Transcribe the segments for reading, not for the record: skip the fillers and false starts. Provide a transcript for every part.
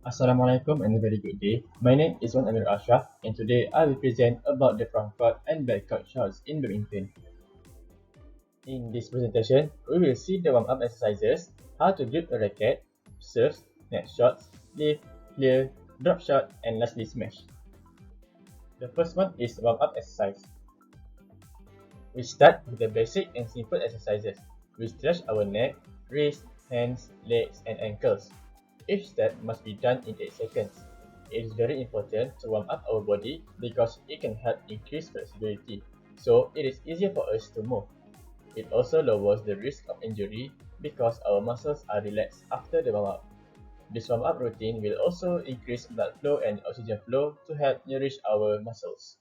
Assalamualaikum and a very good day. My name is Wan Amir Ashraf and today I will present about the front court and back court shots in badminton. In this presentation, we will see the warm-up exercises, how to grip a racket, serves, net shots, lift, clear, drop shot and lastly smash. The first one is warm-up exercise. We start with the basic and simple exercises. We stretch our neck, wrists, hands, legs and ankles. Each step must be done in 8 seconds. It is very important to warm up our body because it can help increase flexibility, so it is easier for us to move. It also lowers the risk of injury because our muscles are relaxed after the warm-up. This warm-up routine will also increase blood flow and oxygen flow to help nourish our muscles.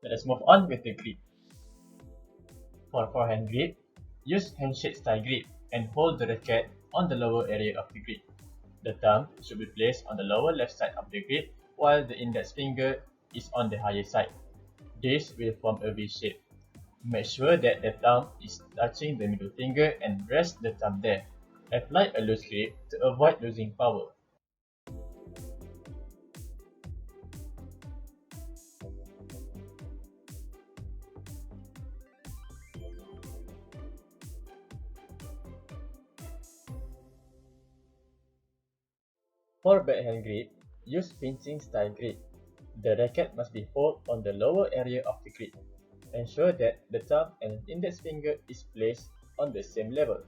Let us move on with the grip. For forehand grip, use handshake style grip and hold the racket on the lower area of the grip. The thumb should be placed on the lower left side of the grip while the index finger is on the higher side. This will form a V shape. Make sure that the thumb is touching the middle finger and rest the thumb there. Apply a loose grip to avoid losing power. For backhand grip, use pinching style grip. The racket must be held on the lower area of the grip. Ensure that the thumb and index finger is placed on the same level.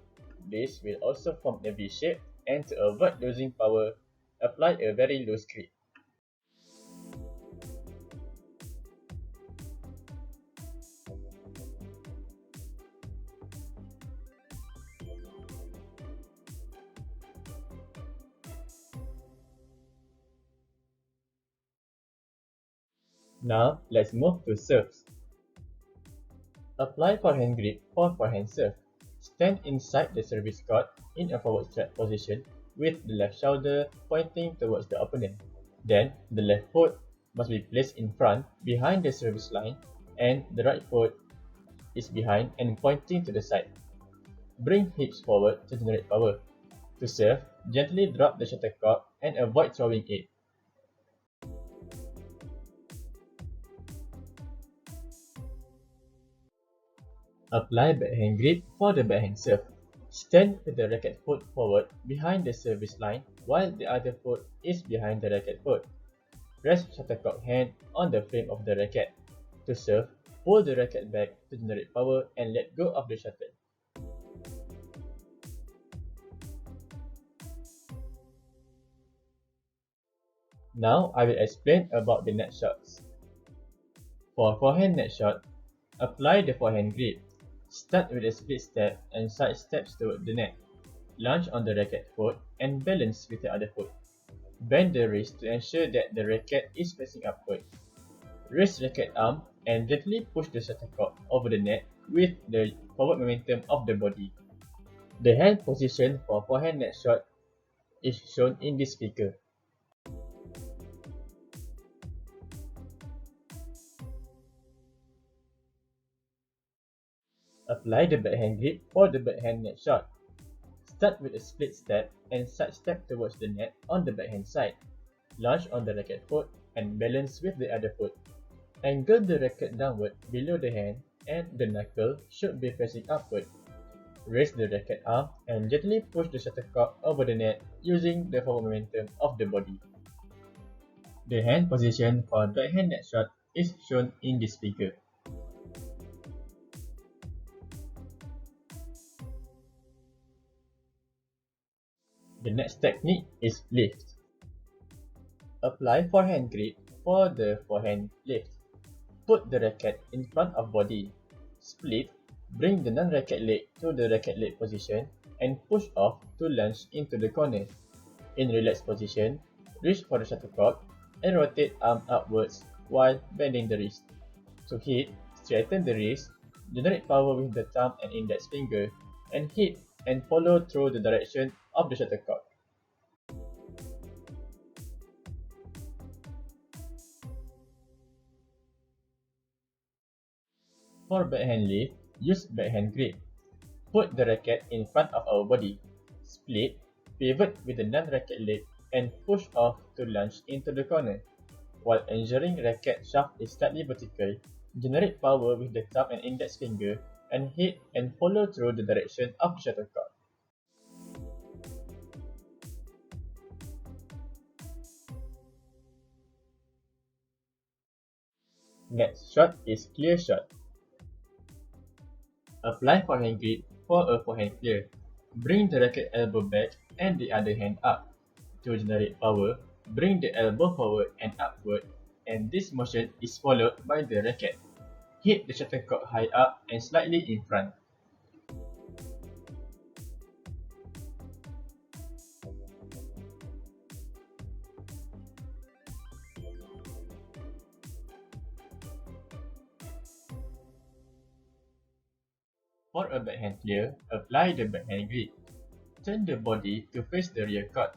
This will also form a V shape, and to avoid losing power, apply a very loose grip. Now, let's move to serves. Apply forehand grip for forehand serve. Stand inside the service court in a forward stretch position with the left shoulder pointing towards the opponent. Then, the left foot must be placed in front behind the service line and the right foot is behind and pointing to the side. Bring hips forward to generate power. To serve, gently drop the shuttlecock and avoid throwing it. Apply backhand grip for the backhand serve. Stand with the racket foot forward behind the service line while the other foot is behind the racket foot. Rest shuttlecock hand on the frame of the racket. To serve, pull the racket back to generate power and let go of the shuttle. Now I will explain about the net shots. For forehand net shot, apply the forehand grip. Start with a split step and side steps toward the net. Lunge on the racket foot and balance with the other foot. Bend the wrist to ensure that the racket is facing upward. Raise racket arm and gently push the shuttlecock over the net with the forward momentum of the body. The hand position for forehand net shot is shown in this figure. Apply the backhand grip for the backhand net shot. Start with a split step and side step towards the net on the backhand side. Lunge on the racket foot and balance with the other foot. Angle the racket downward below the hand and the knuckle should be facing upward. Raise the racket arm and gently push the shuttlecock over the net using the forward momentum of the body. The hand position for backhand net shot is shown in this figure. The next technique is lift. Apply forehand grip for the forehand lift. Put the racket in front of body. Split, bring the non-racket leg to the racket leg position and push off to lunge into the corner. In relaxed position, reach for the shuttlecock and rotate arm upwards while bending the wrist. To hit, straighten the wrist, generate power with the thumb and index finger, and hit and follow through the direction of the shuttlecock. For backhand lift, use backhand grip. Put the racket in front of our body. Split, pivot with the non-racket leg and push off to lunge into the corner. While ensuring racket shaft is slightly vertical, generate power with the thumb and index finger and hit and follow through the direction of the shuttlecock. Next shot is clear shot. Apply forehand grip for a forehand clear. Bring the racket elbow back and the other hand up. To generate power, bring the elbow forward and upward, and this motion is followed by the racket. Hit the shuttlecock high up and slightly in front. For a backhand clear, apply the backhand grip. Turn the body to face the rear court.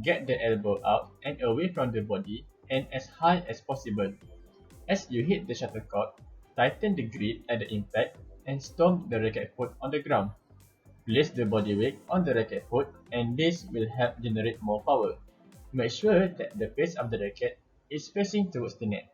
Get the elbow out and away from the body and as high as possible. As you hit the shuttlecock, tighten the grip at the impact and stomp the racket foot on the ground. Place the body weight on the racket foot and this will help generate more power. Make sure that the face of the racket is facing towards the net.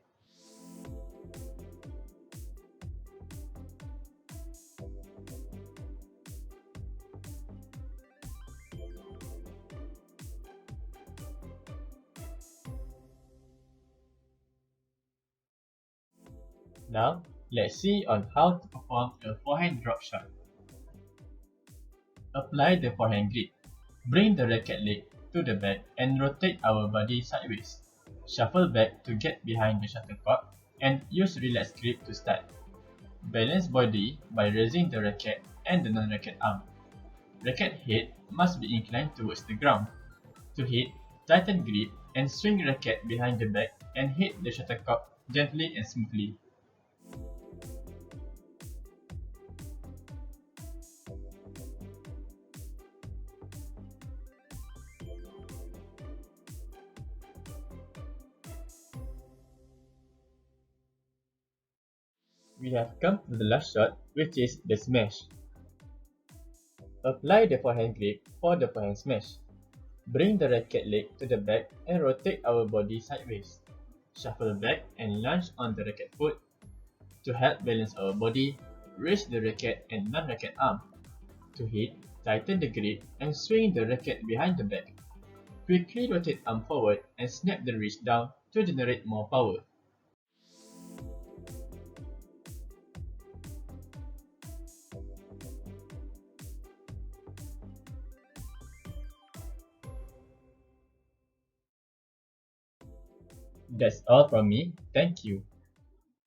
Now, let's see on how to perform a forehand drop shot. Apply the forehand grip. Bring the racket leg to the back and rotate our body sideways. Shuffle back to get behind the shuttlecock and use relaxed grip to start. Balance body by raising the racket and the non-racket arm. Racket head must be inclined towards the ground. To hit, tighten grip and swing racket behind the back and hit the shuttlecock gently and smoothly. We have come to the last shot, which is the smash. Apply the forehand grip for the forehand smash. Bring the racket leg to the back and rotate our body sideways. Shuffle back and lunge on the racket foot. To help balance our body, raise the racket and non-racket arm. To hit, tighten the grip and swing the racket behind the back. Quickly rotate arm forward and snap the wrist down to generate more power. That's all from me. Thank you.